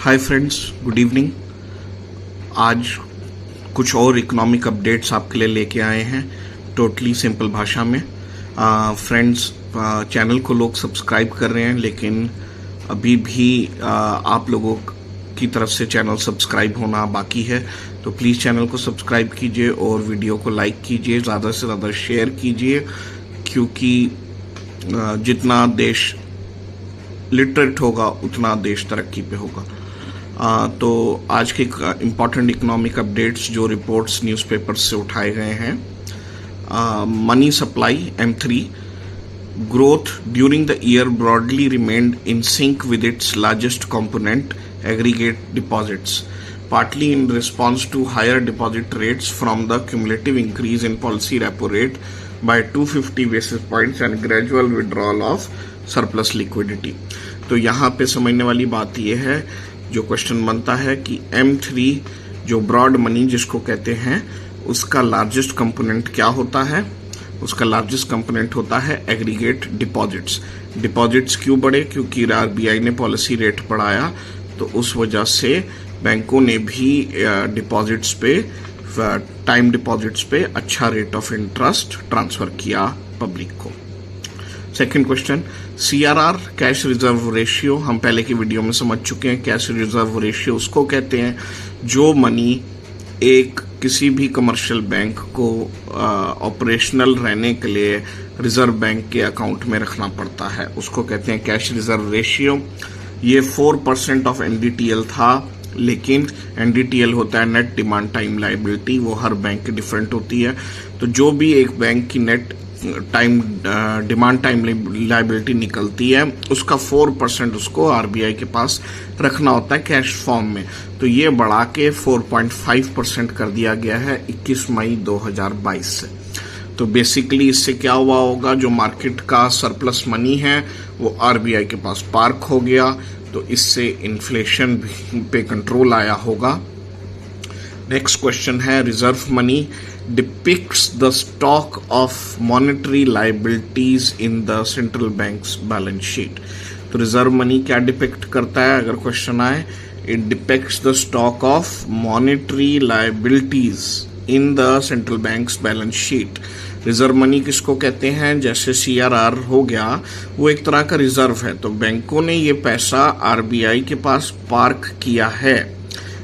Hi friends, good evening. आज कुछ और इकोनॉमिक अपडेट्स आपके लिए लेके आए हैं टोटली सिंपल भाषा में। फ्रेंड्स, चैनल को लोग सब्सक्राइब कर रहे हैं, लेकिन अभी भी आप लोगों की तरफ से चैनल सब्सक्राइब होना बाकी है। तो प्लीज़ चैनल को सब्सक्राइब कीजिए और वीडियो को लाइक कीजिए, ज़्यादा से ज़्यादा शेयर कीजिए, क्योंकि जितना देश लिटरेट होगा उतना देश तरक्की पे होगा। तो आज के इम्पॉर्टेंट इकोनॉमिक अपडेट्स जो रिपोर्ट्स न्यूज़पेपर्स से उठाए गए हैं। Money supply M3 growth during the year broadly remained in sync with its largest component, aggregate deposits, partly in response to higher deposit rates from the cumulative increase in policy repo rate by 250 basis points and gradual withdrawal of surplus liquidity। तो यहाँ पे समझने वाली बात यह है, जो question बनता है कि M3 जो ब्रॉड मनी जिसको कहते हैं, उसका लार्जेस्ट कंपोनेंट क्या होता है? उसका लार्जेस्ट कंपोनेंट होता है एग्रीगेट डिपॉजिट्स। डिपॉजिट्स क्यों बढ़े? क्योंकि RBI ने पॉलिसी रेट बढ़ाया, तो उस वजह से बैंकों ने भी डिपॉजिट्स पे, टाइम डिपॉजिट्स पे अच्छा रेट ऑफ इंटरेस्ट ट्रांसफर किया पब्लिक को। Second question, CRR cash reserve ratio, हम पहले की वीडियो में समझ चुके हैं। कैश रिजर्व रेशियो उसको कहते हैं जो मनी एक किसी भी कमर्शियल बैंक को ऑपरेशनल रहने के लिए रिजर्व बैंक के अकाउंट में रखना पड़ता है, उसको कहते हैं कैश रिजर्व रेशियो। ये 4% ऑफ NDTL था, लेकिन NDTL होता है नेट डिमांड टाइम लायबिलिटी, वो हर बैंक की डिफरेंट होती है। तो जो भी एक बैंक की नेट डिमांड टाइम लायबिलिटी निकलती है, उसका 4% उसको RBI के पास रखना होता है कैश फॉर्म में। तो ये बढ़ा के 4.5% कर दिया गया है 21 मई 2022 से। तो बेसिकली इससे क्या हुआ होगा, जो मार्केट का सरप्लस मनी है वो RBI के पास पार्क हो गया, तो इससे इन्फ्लेशन पे कंट्रोल आया होगा। नेक्स्ट क्वेश्चन है, reserve money depicts the stock of monetary liabilities in the central bank's balance sheet। तो रिजर्व मनी क्या डिपिक्ट करता है? अगर क्वेश्चन आए, it depicts the stock of monetary liabilities in the central bank's balance sheet। Reserve money किसको कहते हैं? जैसे CRR हो गया, वो एक तरह का रिजर्व है। तो बैंकों ने ये पैसा RBI के पास पार्क किया है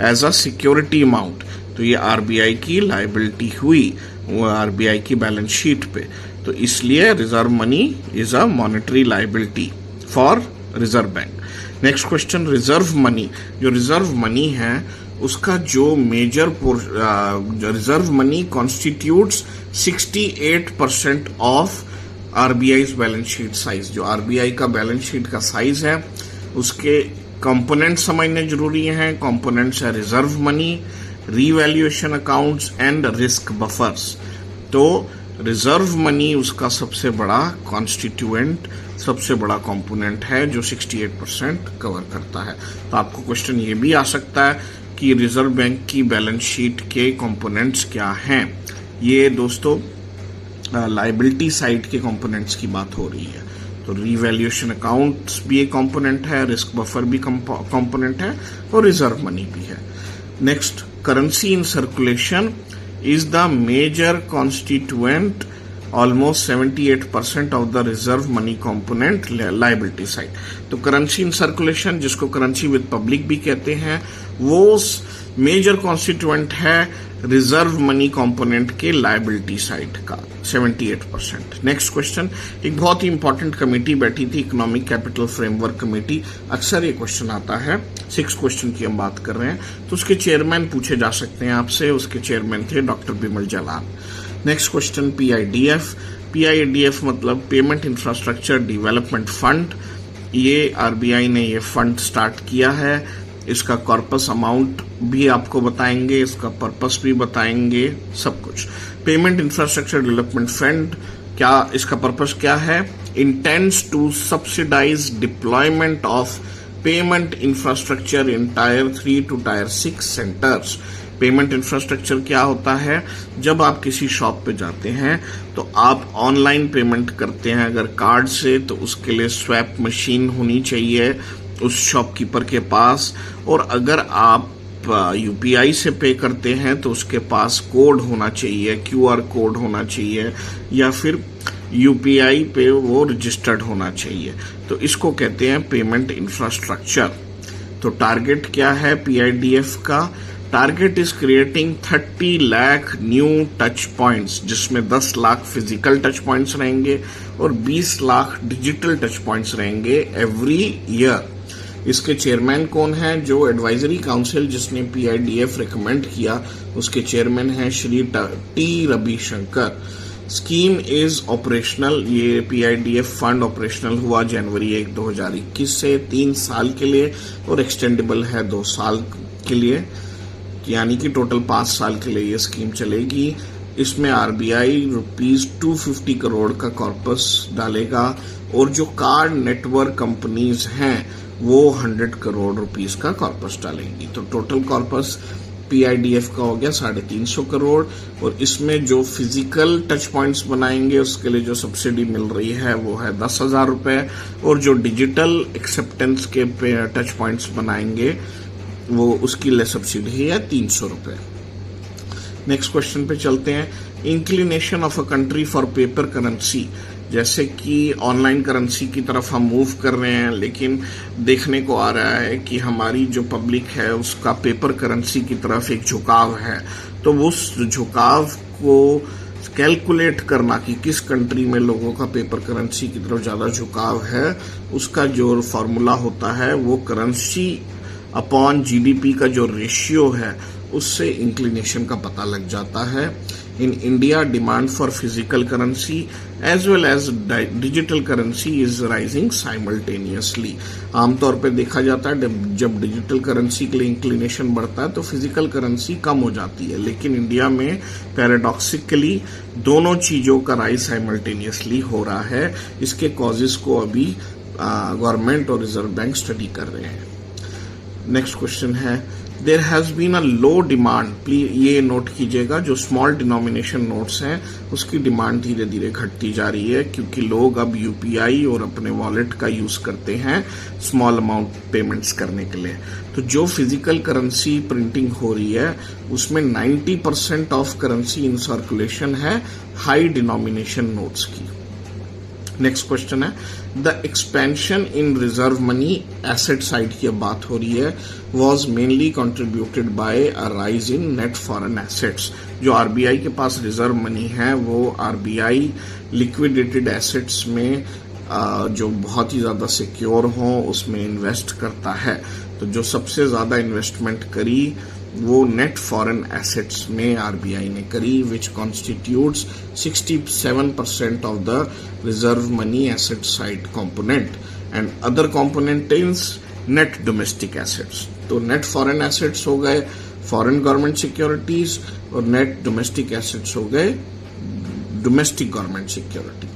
एज अ सिक्योरिटी अमाउंट, तो ये RBI की लायबिलिटी हुई, वो RBI की बैलेंस शीट पे। तो इसलिए reserve money is a monetary liability for reserve bank. Next question, reserve money, जो रिजर्व मनी है उसका जो major reserve money constitutes 68% of RBI's balance sheet size. जो RBI का बैलेंस शीट का साइज है, उसके कंपोनेंट समझने जरूरी हैं। कंपोनेंट्स है reserve money, revaluation accounts and risk buffers. तो रिजर्व मनी उसका सबसे बड़ा कॉन्स्टिट्यूएंट, सबसे बड़ा कंपोनेंट है जो 68% कवर करता है। तो आपको क्वेश्चन ये भी आ सकता है कि रिजर्व बैंक की बैलेंस शीट के कंपोनेंट्स क्या हैं। ये दोस्तों लायबिलिटी साइड के कंपोनेंट्स की बात हो रही है। तो रीवैल्यूएशन अकाउंट्स भी एक कंपोनेंट है, रिस्क बफर भी कंपोनेंट है, और रिजर्व मनी भी है। Next, currency in circulation is the major constituent, almost 78% of the reserve money component liability side। तो करेंसी इन सर्कुलेशन, जिसको करेंसी विद पब्लिक भी कहते हैं, वो मेजर कॉन्स्टिट्यूएंट है रिजर्व मनी कंपोनेंट के लायबिलिटी साइड का 78%। नेक्स्ट क्वेश्चन, एक बहुत ही इंपॉर्टेंट कमेटी बैठी थी, इकोनॉमिक कैपिटल फ्रेमवर्क कमेटी। अक्सर ये क्वेश्चन आता है, 6 क्वेश्चन की हम बात कर रहे हैं, तो उसके चेयरमैन पूछे जा सकते हैं आपसे। उसके चेयरमैन थे doctor Bimal Jalan. Next question, PIDF। PIDF मतलब पेमेंट इंफ्रास्ट्रक्चर डेवलपमेंट फंड। ये RBI ने ये फंड स्टार्ट किया है। इसका कॉर्पस अमाउंट भी आपको बताएंगे, इसका पर्पस भी बताएंगे, सब कुछ। पेमेंट इंफ्रास्ट्रक्चर डेवलपमेंट फंड, क्या इसका पर्पस क्या है? Intends to subsidize deployment of payment infrastructure in Tier 3 to Tier 6 centres. Payment infrastructure क्या होता है? जब आप किसी शॉप पे जाते हैं तो आप ऑनलाइन पेमेंट करते हैं, अगर कार्ड से, तो उसके लिए स्वैप मशीन होनी चाहिए, उस शॉपकीपर के पास, और अगर आप यूपीआई से पे करते हैं तो उसके पास कोड होना चाहिए, क्यूआर कोड होना चाहिए, या फिर यूपीआई पे वो रजिस्टर्ड होना चाहिए। तो इसको कहते हैं पेमेंट इंफ्रास्ट्रक्चर। तो टारगेट क्या है पीआईडीएफ का? Target is creating 30 lakh new touch points, जिसमें 10 लाख फिजिकल टच पॉइंट्स रहेंगे और 20 लाख डिजिटल टच पॉइंट्स रहेंगे एवरी ईयर। इसके चेयरमैन कौन है? जो एडवाइजरी काउंसिल जिसने पीआईडीएफ रिकमेंड किया, उसके चेयरमैन हैं Shri T Ravishankar. Scheme is operational. ये पीआईडीएफ फंड ऑपरेशनल हुआ जनवरी 1, 2021 से 3 साल के लिए, और एक्सटेंडेबल है 2 साल के लिए, यानी कि टोटल 5 साल के लिए ये स्कीम चलेगी। इसमें आरबीआई ₹250 करोड़ का कॉर्पस डालेगा, और जो कार्ड नेटवर्क कंपनीज हैं वो 100 करोड़ रुपीस का कॉर्पस डालेंगी। तो टोटल कॉर्पस पीआईडीएफ का हो गया 350 करोड़, और इसमें जो फिजिकल टच पॉइंट्स बनाएंगे उसके लिए जो सब्सिडी मिल रही है वो है 10,000 रुपए, और जो डिजिटल एक्सेप्टेंस के टच पॉइंट्स बनाएंगे वो उसकी लिए सब्सिडी है 300 रुपए। नेक्स्ट क्वेश्चन पे चलते हैं। Inclination of a country for paper currency. जैसे कि ऑनलाइन करेंसी की तरफ हम मूव कर रहे हैं, लेकिन देखने को आ रहा है कि हमारी जो पब्लिक है उसका पेपर करेंसी की तरफ एक झुकाव है। तो उस झुकाव को कैलकुलेट करना कि किस कंट्री में लोगों का पेपर करेंसी की तरफ ज्यादा झुकाव है, उसका जो फॉर्मूला होता है वो करेंसी अपॉन जीडीपी का जो रेशियो है उससे इंक्लिनेशन का पता लग जाता है। In India demand for physical currency as well as digital currency is rising simultaneously. आमतौर पे देखा जाता है जब डिजिटल करेंसी के लिए इंक्लिनेशन बढ़ता है तो फिजिकल करेंसी कम हो जाती है, लेकिन इंडिया में पैराडॉक्सिकली दोनों चीजों का राइज साइमल्टेनियसली हो रहा है। इसके कॉजेस को अभी गवर्नमेंट और रिजर्व बैंक स्टडी कर रहे हैं। नेक्स्ट क्वेश्चन है, there has been a low demand. Please ये नोट कीजिएगा, जो स्मॉल डिनोमिनेशन नोट्स हैं उसकी डिमांड धीरे धीरे घटती जा रही है, क्योंकि लोग अब यूपीआई और अपने वॉलेट का यूज करते हैं स्मॉल अमाउंट पेमेंट्स करने के लिए। तो जो फिजिकल करेंसी प्रिंटिंग हो रही है उसमें 90% ऑफ करेंसी इन सर्कुलेशन है हाई डिनोमिनेशन नोट्स की। नेक्स्ट क्वेश्चन है, the expansion in reserve money asset side की अब बात हो रही है, was mainly contributed bye a rise in net foreign assets. जो आरबीआई के पास रिजर्व मनी है वो आरबीआई लिक्विडेटेड एसेट्स में जो बहुत ही ज्यादा सिक्योर हो उसमें इन्वेस्ट करता है। तो जो सबसे ज्यादा इन्वेस्टमेंट करी वो नेट फॉरेन एसेट्स में आरबीआई ने करी, which constitutes 67% of the reserve money asset side component, and other component is net domestic assets. तो नेट फॉरेन एसेट्स हो गए फॉरेन गवर्नमेंट सिक्योरिटीज, और नेट डोमेस्टिक एसेट्स हो गए domestic government security.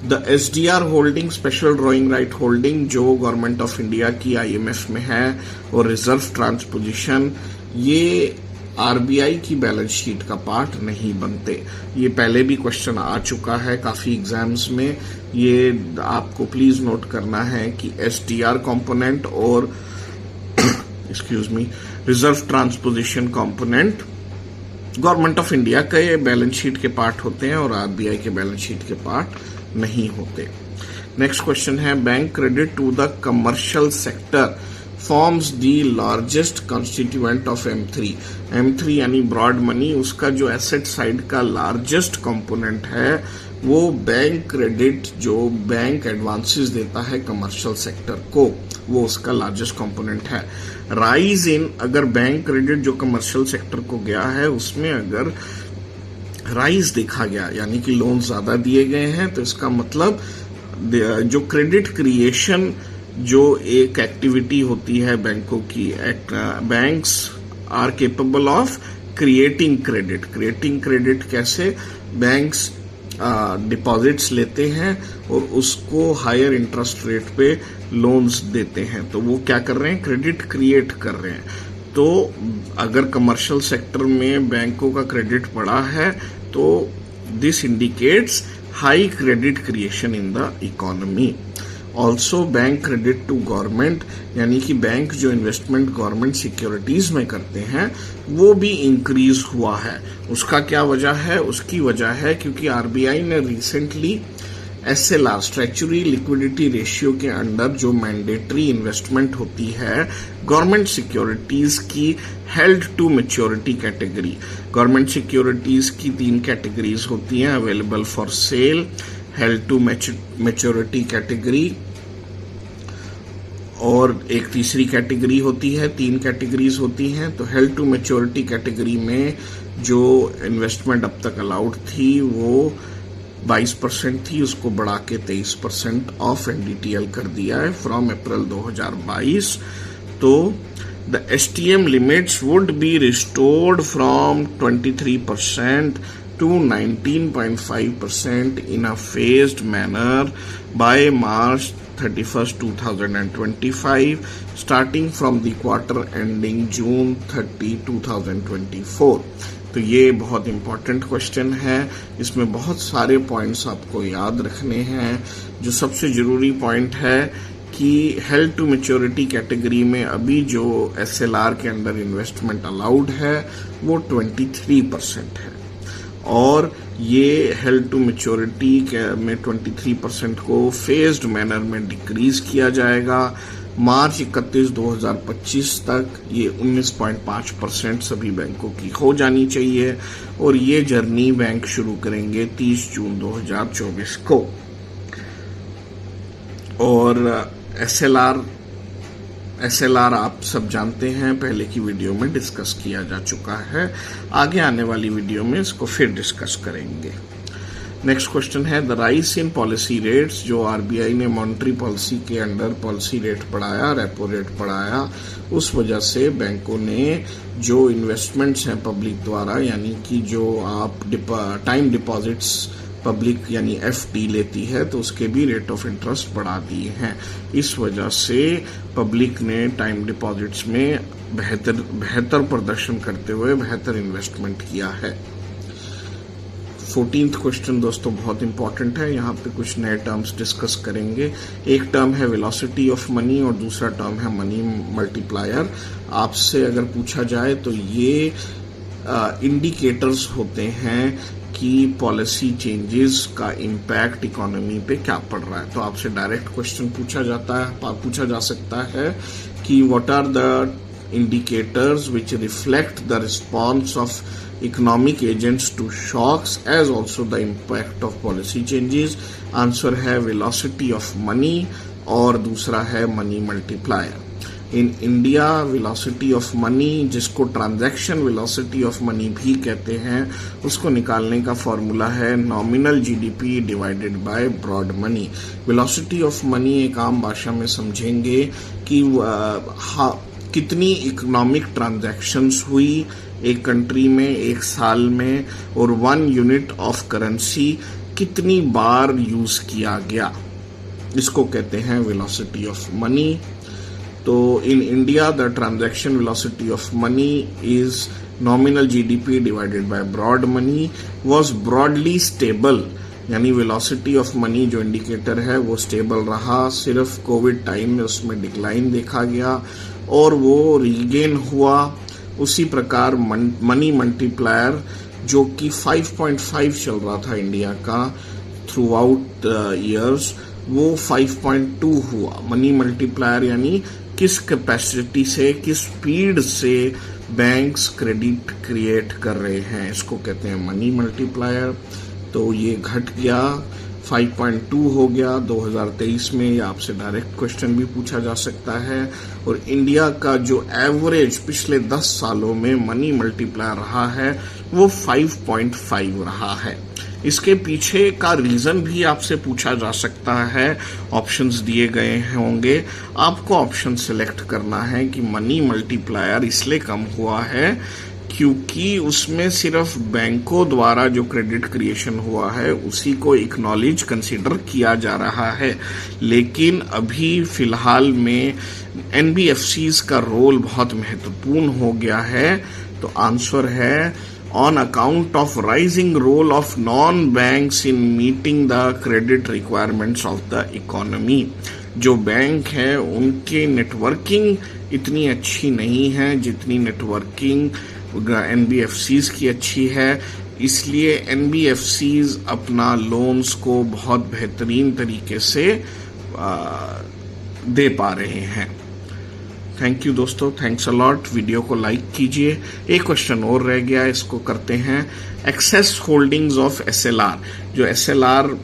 The SDR holding, special drawing right holding, जो government of India की IMF में है, और रिजर्व ट्रांसपोजिशन, ये आरबीआई की बैलेंस शीट का पार्ट नहीं बनते। ये पहले भी क्वेश्चन आ चुका है काफी एग्जाम्स में। ये आपको प्लीज नोट करना है कि एसडीआर कंपोनेंट और excuse me reserve transposition component government of India के बैलेंस शीट के पार्ट होते हैं और आरबीआई के बैलेंस शीट के पार्ट नहीं होते। नेक्स्ट क्वेश्चन है, bank credit to the commercial sector forms the largest constituent of M3। M3 यानी ब्रॉड मनी, उसका जो एसेट साइड का लार्जेस्ट कंपोनेंट है वो बैंक क्रेडिट, जो बैंक एडवांसेस देता है कमर्शियल सेक्टर को, वो उसका लार्जेस्ट कंपोनेंट है। राइज इन, अगर बैंक क्रेडिट जो कमर्शियल सेक्टर को गया है उसमें अगर राइज देखा गया यानी कि लोन ज्यादा दिए गए हैं, तो इसका मतलब जो क्रेडिट क्रिएशन जो एक एक्टिविटी होती है बैंकों की, banks are capable of creating credit. Creating credit कैसे? बैंक्स डिपॉजिट्स लेते हैं और उसको हायर इंटरेस्ट रेट पे लोन्स देते हैं, तो वो क्या कर रहे हैं? क्रेडिट क्रिएट कर रहे हैं। तो अगर कमर्शियल सेक्टर में बैंकों का क्रेडिट बढ़ा है तो this indicates high credit creation in the economy. Also bank credit to government, यानी कि बैंक जो इन्वेस्टमेंट गवर्नमेंट सिक्योरिटीज में करते हैं वो भी इंक्रीज हुआ है। उसका क्या वजह है? उसकी वजह है क्योंकि आरबीआई ने recently SLR statutory liquidity ratio के अंडर जो मैंडेटरी इन्वेस्टमेंट होती है गवर्नमेंट सिक्योरिटीज की held to maturity category, government securities की 3 कैटेगरीज होती हैं, available for sale, held to maturity category और एक तीसरी कैटेगरी होती है। 3 कैटेगरीज होती हैं। तो हेल्ड टू मैच्योरिटी कैटेगरी में जो इन्वेस्टमेंट अब तक अलाउड थी वो 22% थी, उसको बढ़ा के 23% ऑफ NDTL कर दिया है फ्रॉम अप्रैल 2022। तो the STM limits would be restored from 23% to 19.5% in a phased manner by March 31st, 2025, starting from the quarter ending June 30, 2024. तो ये बहुत इंपॉर्टेंट क्वेश्चन है, इसमें बहुत सारे पॉइंट्स आपको याद रखने हैं। जो सबसे जरूरी पॉइंट है कि हेल्ड टू मैच्योरिटी कैटेगरी में अभी जो SLR के अंडर इन्वेस्टमेंट अलाउड है वो 23% है और ये हेल्ड टू मैच्योरिटी में 23% को फेज्ड मैनर में डिक्रीज किया जाएगा। मार्च 31, 2025 तक ये 19.5% सभी बैंकों की हो जानी चाहिए और ये जर्नी बैंक शुरू करेंगे 30 जून 2024 को। और SLR आप सब जानते हैं, पहले की वीडियो में डिस्कस किया जा चुका है, आगे आने वाली वीडियो में इसको फिर डिस्कस करेंगे। नेक्स्ट क्वेश्चन है the rise in policy rates, जो आरबीआई ने मॉनेटरी पॉलिसी के अंडर पॉलिसी रेट बढ़ाया, रेपो रेट बढ़ाया, उस वजह से बैंकों ने जो इन्वेस्टमेंट्स हैं पब्लिक द्वारा, यानी कि जो आप टाइम डिपॉजिट्स पब्लिक यानी FD लेती है तो उसके भी रेट ऑफ इंटरेस्ट बढ़ा दिए हैं। इस वजह से पब्लिक ने टाइम डिपॉजिट्स में बेहतर प्रदर्शन करते हुए बेहतर इन्वेस्टमेंट किया है। 14th क्वेश्चन दोस्तों बहुत इंपॉर्टेंट है, यहाँ पे कुछ नए टर्म्स डिस्कस करेंगे। एक टर्म है वेलोसिटी ऑफ मनी और दूसरा टर्म है मनी मल्टीप्लायर। आपसे अगर पूछा जाए तो ये इंडिकेटर्स होते हैं कि पॉलिसी चेंजेस का इम्पैक्ट इकोनॉमी पे क्या पड़ रहा है। तो आपसे डायरेक्ट क्वेश्चन पूछा जा सकता है कि what are the indicators which reflect the response of economic agents to shocks as also the impact of policy changes। Answer है velocity of money और दूसरा है money multiplier। In India velocity of money, जिसको transaction velocity of money भी कहते हैं, उसको निकालने का फॉर्मूला है nominal GDP divided by broad money. Velocity of money एक आम भाषा में समझेंगे कि कितनी इकोनॉमिक ट्रांजैक्शंस हुई एक कंट्री में एक साल में और 1 यूनिट ऑफ करेंसी कितनी बार यूज किया गया, इसको कहते हैं वेलोसिटी ऑफ मनी। तो in India the transaction velocity of money is nominal GDP divided by broad money was broadly stable, यानी वेलोसिटी ऑफ मनी जो इंडिकेटर है वो स्टेबल रहा, सिर्फ कोविड टाइम में उसमें डिक्लाइन देखा गया और वो रीगेन हुआ। उसी प्रकार मनी मल्टीप्लायर जो कि 5.5 चल रहा था इंडिया का थ्रू आउट ईयर्स, वो 5.2 हुआ। मनी मल्टीप्लायर यानी किस कैपेसिटी से, किस स्पीड से बैंक्स क्रेडिट क्रिएट कर रहे हैं, इसको कहते हैं मनी मल्टीप्लायर। तो ये घट गया, 5.2 हो गया 2023 में। ये आपसे डायरेक्ट क्वेश्चन भी पूछा जा सकता है। और इंडिया का जो एवरेज पिछले 10 सालों में मनी मल्टीप्लायर रहा है वो 5.5 रहा है। इसके पीछे का रीजन भी आपसे पूछा जा सकता है, ऑप्शंस दिए गए होंगे, आपको ऑप्शन सिलेक्ट करना है कि मनी मल्टीप्लायर इसलिए कम हुआ है क्योंकि उसमें सिर्फ बैंकों द्वारा जो क्रेडिट क्रिएशन हुआ है उसी को एक्नॉलेज कंसीडर किया जा रहा है। लेकिन अभी फिलहाल में NBFCs का रोल बहुत महत्वपूर्ण हो गया है। तो आंसर है on account of rising role of non banks in meeting the credit requirements of the economy. जो बैंक है उनके नेटवर्किंग इतनी अच्छी नहीं है जितनी नेटवर्किंग एनबीएफसीज की अच्छी है। इसलिए एनबीएफसीज अपना लोन्स को बहुत बेहतरीन तरीके से दे पा रहे हैं। थैंक यू दोस्तों, थैंक्स अ लॉट। वीडियो को लाइक कीजिए। एक क्वेश्चन और रह गया, इसको करते हैं। Excess holdings of SLR. जो एसएलआर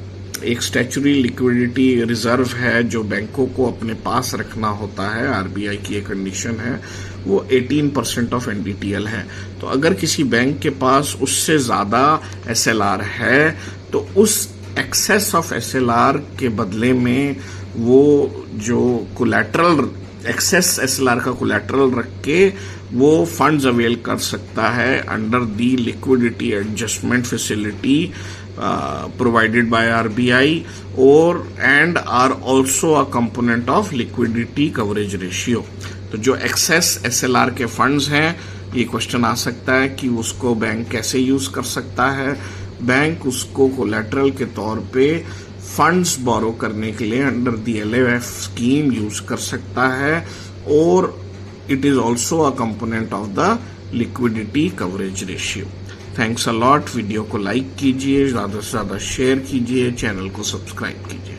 एक स्टैच्यूटरी लिक्विडिटी रिजर्व है जो बैंकों को अपने पास रखना होता है, आरबीआई की एक कंडीशन है, वो 18% ऑफ एनडीटीएल है। तो अगर किसी बैंक के पास उससे ज्यादा एसएलआर है तो उस एक्सेस ऑफ एसएलआर के बदले में वो जो कोलैटरल एक्सेस एसएलआर का कोलैटरल रख के वो फंड्स अवेल कर सकता है under the liquidity adjustment facility provided by RBI and are also a component of liquidity coverage ratio। तो जो एक्सेस एसएलआर के फंड्स हैं, ये क्वेश्चन आ सकता है कि उसको बैंक कैसे यूज कर सकता है। बैंक उसको कोलैटरल के तौर पे फंड्स बोरो करने के लिए under the LAF scheme use कर सकता है और it is also a component of the liquidity coverage ratio. Thanks a lot. Video को लाइक कीजिए, ज़्यादा से ज़्यादा शेयर कीजिए, चैनल को सब्सक्राइब कीजिए।